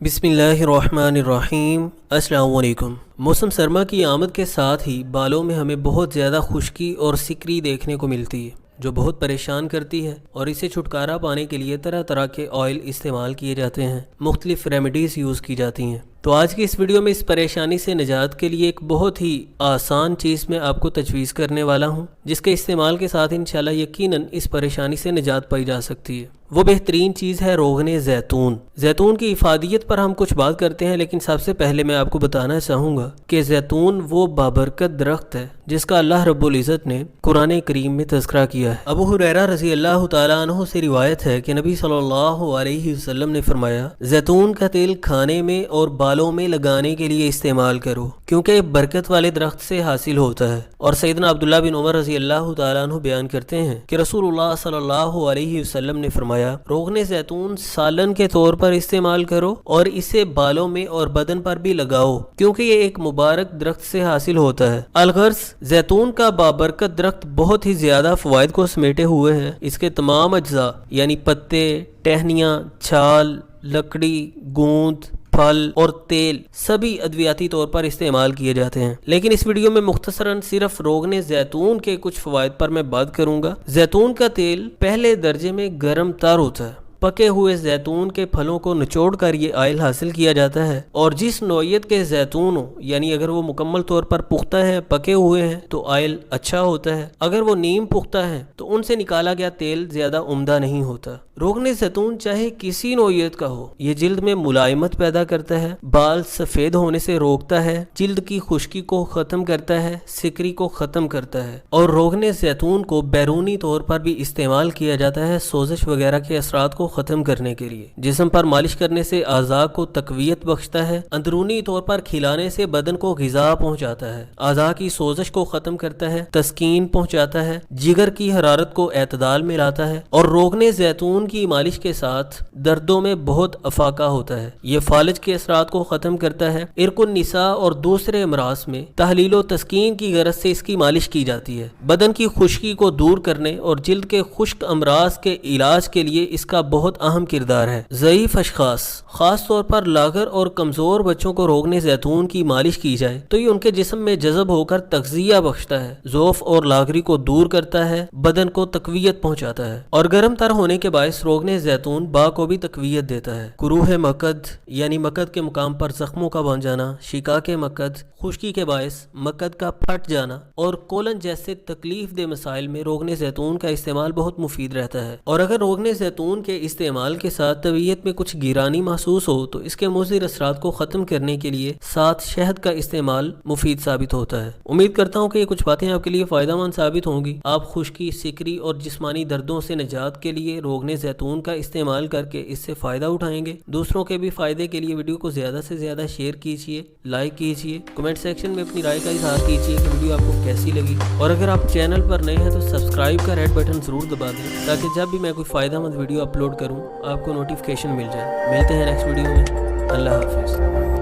बिस्मिल्लाहिर्रहमानिर्रहीम। अस्सलाम वालेकुम। मौसम सरमा की आमद के साथ ही बालों में हमें बहुत ज़्यादा खुश्की और सिकरी देखने को मिलती है, जो बहुत परेशान करती है, और इसे छुटकारा पाने के लिए तरह तरह के ऑयल इस्तेमाल किए जाते हैं, मुख्तलिफ रेमेडीज़ यूज़ की जाती हैं। तो आज की इस वीडियो में इस परेशानी से निजात के लिए एक बहुत ही आसान चीज़ मैं आपको तजवीज़ करने वाला हूँ, जिसके इस्तेमाल के साथ इंशाल्लाह यकीनन इस परेशानी से निजात पाई जा सकती है। वो बेहतरीन चीज़ है रोगने ज़ैतून। ज़ैतून की इफादियत पर हम कुछ बात करते हैं, लेकिन सबसे पहले मैं आपको बताना चाहूँगा कि ज़ैतून वो बाबरकत दरख्त है जिसका अल्लाह रब्बुल इज़्ज़त ने कुरान करीम में तज़किरा किया है। अबू हुरैरा रज़ी अल्लाह तआला अन्हु से रिवायत है कि नबी सल्लल्लाहु अलैहि वसल्लम ने फरमाया, ज़ैतून का तेल खाने में और बालों में लगाने के लिए इस्तेमाल करो, क्योंकि ये बरकत वाले दरख्त से हासिल होता है। और सैयदना अब्दुल्लाह बिन उमर रज़ी अल्लाह तआला अन्हु बयान करते हैं कि रसूलुल्लाह सल्लल्लाहु अलैहि वसल्लम ने फरमाया, रोगने ज़ैतून सालन के तौर पर इस्तेमाल करो और इसे बालों में और बदन पर भी लगाओ, क्योंकि ये एक मुबारक दरख्त से हासिल होता है। अलगर्ज ज़ैतून का बाबरकत दरख्त बहुत ही ज्यादा फवायद को समेटे हुए है। इसके तमाम अज्जा यानी पत्ते, टहनियाँ, छाल, लकड़ी, गूंद, फल और तेल सभी अद्वियाती तौर पर इस्तेमाल किए जाते हैं। लेकिन इस वीडियो में मुख्तसरन सिर्फ रोगने ज़ैतून के कुछ फवायद पर मैं बात करूंगा। ज़ैतून का तेल पहले दर्जे में गर्म तर होता है। पके हुए ज़ैतून के फलों को निचोड़ कर ये ऑयल हासिल किया जाता है, और जिस नौइयत के ज़ैतून हो, यानी अगर वो मुकम्मल तौर पर पुख्ता है, पके हुए हैं, तो ऑयल अच्छा होता है। अगर वो नीम पुख्ता है तो उनसे निकाला गया तेल ज़्यादा उम्दा नहीं होता। रोगने ज़ैतून चाहे किसी नौइयत का हो, ये जिल्द में मुलायमत पैदा करता है, बाल सफ़ेद होने से रोकता है, जिल्द की खुश्की को ख़त्म करता है, सिकरी को ख़त्म करता है। और रोगने ज़ैतून को बैरूनी तौर पर भी इस्तेमाल किया जाता है सोजिश वगैरह के असरात को ख़त्म करने के लिए। जिस्म पर मालिश करने से आज़ा को तकवीयत बख्शता है। अंदरूनी तौर पर खिलाने से बदन को ग़िज़ा पहुँचाता है, आज़ा की सोजिश को ख़त्म करता है, तस्कीन पहुँचाता है, जिगर की हरारत को एतदाल में लाता है। और रोगने ज़ैतून की मालिश के साथ दर्दों में बहुत अफाका होता है। ये फालज के असरात को ख़त्म करता है। इरकुन निसा और दूसरे अमराज में तहलील व तस्कीन की गरज से इसकी मालिश की जाती है। बदन की खुश्की को दूर करने और जिल्द के खुश्क अमराज के इलाज के लिए इसका बहुत अहम किरदार है। ज़ईफ अशखास, खास तौर पर लागर और कमजोर बच्चों को रोगने ज़ैतून की मालिश की जाए तो ये उनके जिस्म में जज़ब होकर तग़ज़िया बख्शता है, ज़ौफ़ और लागरी को दूर करता है, बदन को तक़वियत पहुँचाता है। और गर्म तर होने के बायस रोगने ज़ैतून बा को भी तक़वियत देता है। कुरूह मकद यानी मकद के मुकाम पर जख्मों का बन जाना, शिका के मकद, खुश्की के बायस मकद का फट जाना और कोलन जैसे तकलीफ दे मसाइल में रोगने ज़ैतून का इस्तेमाल बहुत मुफीद रहता है। और अगर रोगने ज़ैतून के इस्तेमाल के साथ तबीयत में कुछ गिरानी महसूस हो तो इसके मुज़िर असरात को ख़त्म करने के लिए साथ शहद का इस्तेमाल मुफीद साबित होता है। उम्मीद करता हूँ कि ये कुछ बातें आपके लिए फ़ायदेमंद साबित होंगी। आप खुश्की, सिकरी और जिस्मानी दर्दों से निजात के लिए रोगने ज़ैतून का इस्तेमाल करके इससे फ़ायदा उठाएंगे। दूसरों के भी फ़ायदे के लिए वीडियो को ज़्यादा से ज़्यादा शेयर कीजिए, लाइक कीजिए, कमेंट सेक्शन में अपनी राय का इज़हार कीजिए कि वीडियो आपको कैसी लगी। और अगर आप चैनल पर नए हैं तो सब्सक्राइब का रेड बटन ज़रूर दबा दें, ताकि जब भी मैं कोई फ़ायदेमंद वीडियो अपलोड करूँ आपको नोटिफिकेशन मिल जाए। मिलते हैं नेक्स्ट वीडियो में। अल्लाह हाफिज़।